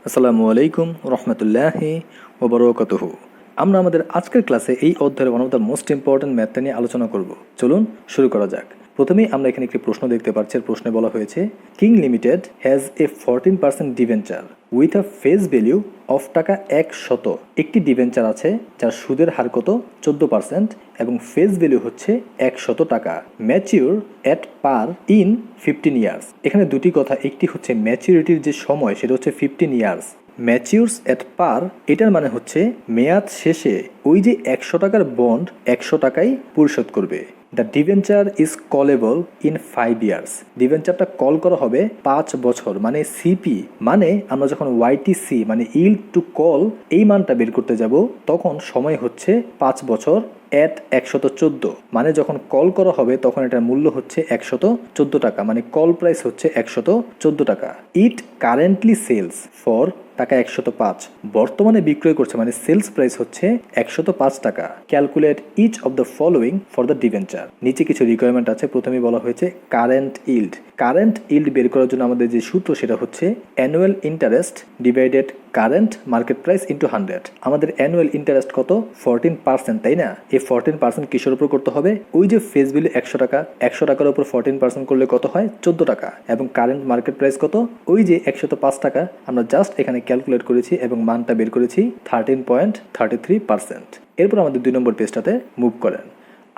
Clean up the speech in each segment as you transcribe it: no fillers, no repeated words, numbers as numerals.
আসসালামু আলাইকুম রহমতুল্লাহি ওবরাকাতুহু। আমরা আমাদের আজকের ক্লাসে এই অধ্যায়ের one of the most important ম্যাথটা নিয়ে আলোচনা করব। চলুন শুরু করা যাক। প্রথমেই আমরা এখানে একটি প্রশ্ন দেখতে পাচ্ছি। প্রশ্নে বলা হয়েছে king limited has a 14% debenture with a face value of টাকা 100। একটি ডিভেঞ্চার আছে যার সুদের হার কত 14% এবং ফেস ভ্যালু হচ্ছে 100 টাকা। Mature at per in 15 years. এখানে দুটি কথা, একটি হচ্ছে ম্যাচিউরিটির যে সময় সেটা হচ্ছে 15 ইয়ার্স। ম্যাচিউরস অ্যাট পার এটার মানে হচ্ছে মেয়াদ শেষে ওই যে 100 টাকার বন্ড 100 টাকাই পরিশোধ করবে। The debenture is callable in 5 years. ডিভেঞ্চারটা কল করা হবে 5 বছর, মানে সিপি মানে আমরা যখন ওয়াইটিসি মানে ইল্ড টু কল এই মানটা বের করতে যাব তখন সময় হচ্ছে 5 বছর অ্যাট 114, মানে যখন কল করা হবে তখন এটার মূল্য হচ্ছে 114 টাকা, মানে কল প্রাইস হচ্ছে 114 টাকা। ইট কারেন্টলি সেলস ফর টাকা 105, বর্তমানে বিক্রয় করছে মানে সেলস প্রাইস হচ্ছে 105 টাকা। Calculate each of the following for the debenture. নিচে কিছু রিকোয়ারমেন্ট আছে। প্রথমেই বলা হয়েছে কারেন্ট ইল্ড। কারেন্ট ইল্ড বের করার জন্য আমাদের যে সূত্র সেটা হচ্ছে annual interest divided current market price into 100। আমাদের অ্যানুয়াল ইন্টারেস্ট কত 14%, তাই না? এই 14% কিসের উপর করতে হবে? ওই যে ফেস ভ্যালু 100 টাকা, 100 টাকার উপর 14% করলে কত হয় 14 টাকা। এবং কারেন্ট মার্কেট প্রাইস কত? ওই যে 105 টাকা। আমরা জাস্ট এখানে ক্যালকুলেট করেছি এবং মানটা বের করেছি 13.33%। এরপর আমাদের 2 নম্বর পেজটাতে মুভ করেন।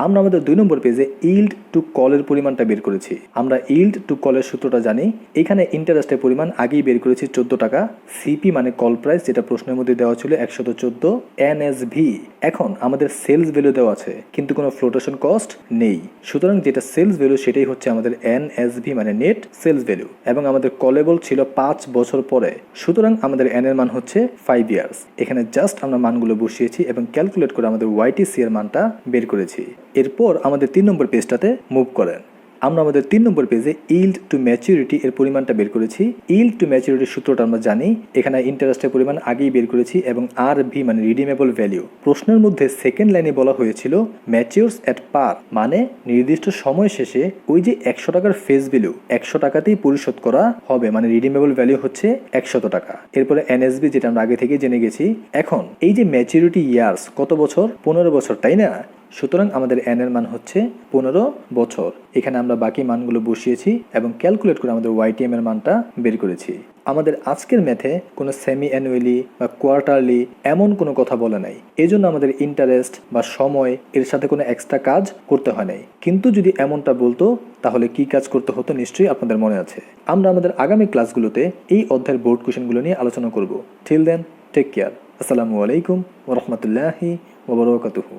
আমরা আমাদের 2 নম্বর পেজে ইল্ড টু কলের পরিমাণটা বের করেছি। আমরা ইল্ড টু কলের সূত্রটা জানি। এখানে ইন্টারেস্টের পরিমাণ আগেই বের করেছি 14 টাকা। সিপি মানে কল প্রাইস, যেটা প্রশ্নের মধ্যে দেওয়া ছিল 114। এনএসভি, এখন আমাদের সেলস ভ্যালু দেওয়া আছে কিন্তু কোনো ফ্লোটেশন কস্ট নেই, সুতরাং যেটা সেলস ভ্যালু সেটাই হচ্ছে আমাদের এনএসভি মানে নেট সেলস ভ্যালু। এবং আমাদের কলেবল ছিল 5 বছর পরে, সুতরাং আমাদের এন এর মান হচ্ছে 5 ইয়ার্স। এখানে জাস্ট আমরা মানগুলো বসিয়েছি এবং ক্যালকুলেট করে আমাদের ওয়াইটিসি এর মানটা বের করেছি। এরপর আমাদের 3 নম্বর পেজটাতে মুভ করেন। আমরা আমাদের 3 নম্বর পেজে ইল্ড টু ম্যাচুরিটি এর পরিমাণটা বের করেছি। ইল্ড টু ম্যাচুরিটির সূত্রটা আমরা জানি। এখানে ইন্টারেস্টের পরিমাণ আগেই বের করেছি এবং আর ভি মানে রিডিমেবল ভ্যালু। প্রশ্নের মধ্যে সেকেন্ড লাইনে বলা হয়েছিল ম্যাচিউরস অ্যাট পার, মানে নির্দিষ্ট সময় শেষে ওই যে 100 টাকার ফেস ভ্যালু 100 টাকাতেই পরিশোধ করা হবে, মানে রিডিমেবল ভ্যালু হচ্ছে 100 টাকা। এরপরে এনএসবি যেটা আমরা আগে থেকে জেনে গেছি। এখন এই যে ম্যাচুরিটি ইয়ার্স কত বছর? 15 বছর, তাই না? সুতরাং আমাদের এন এর মান হচ্ছে 15 বছর। এখানে আমরা বাকি মানগুলো বসিয়েছি এবং ক্যালকুলেট করে আমাদের ওয়াইটিএম এর মানটা বের করেছি। আমাদের আজকের ম্যাথে কোনো সেমি অ্যানুয়ালি বা কোয়ার্টারলি এমন কোনো কথা বলে নাই, এজন্য আমাদের ইন্টারেস্ট বা সময় এর সাথে কোনো এক্সট্রা কাজ করতে হয় নাই। কিন্তু যদি এমনটা বলতো তাহলে কি কাজ করতে হতো নিশ্চয়ই আপনাদের মনে আছে। আমরা আমাদের আগামী ক্লাসগুলোতে এই অধ্যায়ের বোর্ড কোশ্চেনগুলো নিয়ে আলোচনা করব। Till then take care. আসসালামু আলাইকুম ওয়া রাহমাতুল্লাহি ওয়া বারাকাতুহু।